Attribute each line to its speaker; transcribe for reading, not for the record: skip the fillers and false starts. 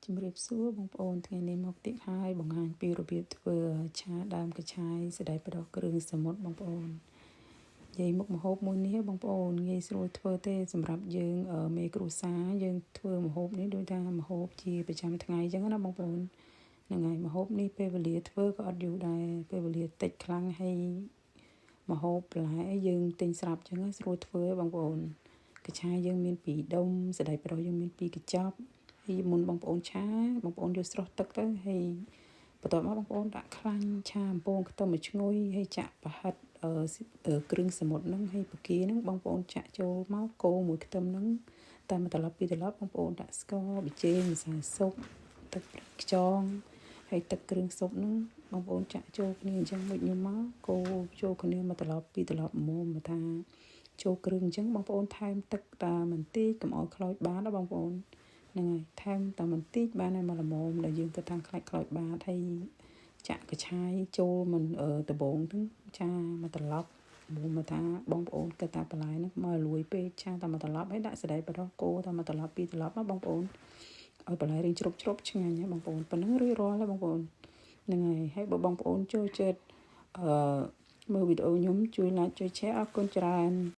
Speaker 1: ជំរាបសួរបងប្អូនថ្ងៃនេះមកទៀតហើយបង្ហាញពីរបៀបធ្វើឆាដើមកញ្ឆាយសណ្តែកប្រុសគ្រឿងសមុទ្របងប្អូននិយាយមុខម្ហូបមួយនេះបងប្អូនងាយស្រួលធ្វើទេសម្រាប់យើងមេគ្រួសារយើងធ្វើម្ហូបនេះដូចថាម្ហូបជាប្រចាំថ្ងៃអញ្ចឹងណាបងប្អូនហ្នឹងហើយម្ហូបនេះពេលវេលាធ្វើក៏អត់យូរដែរពេលវេលាតិចខ្លាំងហើយម្ហូបបន្លែយើងទិញស្រាប់អញ្ចឹងស្រួលធ្វើបងប្អូនកញ្ឆាយយើងមាន2ដុំសណ្តែកប្រុសយើងមាន2កញ្ចប់ហើយមុនបងប្អូនឆាបងប្អូនយកស្រុះទឹកទៅហើយបន្ទាប់មកបងប្អូនដាក់ខ្លាញ់ឆាអំពងខ្ទឹមឲ្យឈ្ងុយហើយចាក់ប្រហិតគ្រឿងសមុទ្រហ្នឹងហើយបកាហ្នឹងបងប្អូនចាក់ចូលមកកូរមួយខ្ទឹមហ្នឹងតែមួយត្រឡប់ពីរត្រឡប់បងប្អូនដាក់ស្ករប៊ីចេងម្សៅស៊ុបទឹកខ្យងហើយទឹកគ្រឿងស៊ុបហ្នឹងបងប្អូនចាក់ចូលគ្នាអញ្ចឹងមួយញឹមមកកូរចូលគ្នាមួយត្រឡប់ពីរត្រឡប់មុំថាចូលគ្រឿងអញ្ចឹងបងប្អូនថែមទឹកតាបន្តិចកុំឲ្យខ្លោចបាតណាបងប្អូនហ្នឹងហើយថែមតែបន្តិចបានហើយមកល្មមដែលយើងទៅថាខ្លាច់ខ្លោចបាតហើយចាក់កញ្ឆាយចូលមិនដបងហ្នឹងចាមកត្រឡប់មកថាបងប្អូនគិតថាបន្លែហ្នឹងមកលួយពេកឆាតែមកត្រឡប់ហើយដាក់សណ្តែកប្រុសកូរតែមកត្រឡប់ពីរត្រឡប់ណាបងប្អូនឲ្យបន្លែរៀងជ្រុបឆ្ងាញ់ណាបងប្អូនប៉ុណ្ណឹងរួចរាល់ហើយបងប្អូនហ្នឹងហើយបើបងប្អូនចូលចិត្តមើលវីដេអូខ្ញុំជួយ like ជួយ share អរគុណច្រើន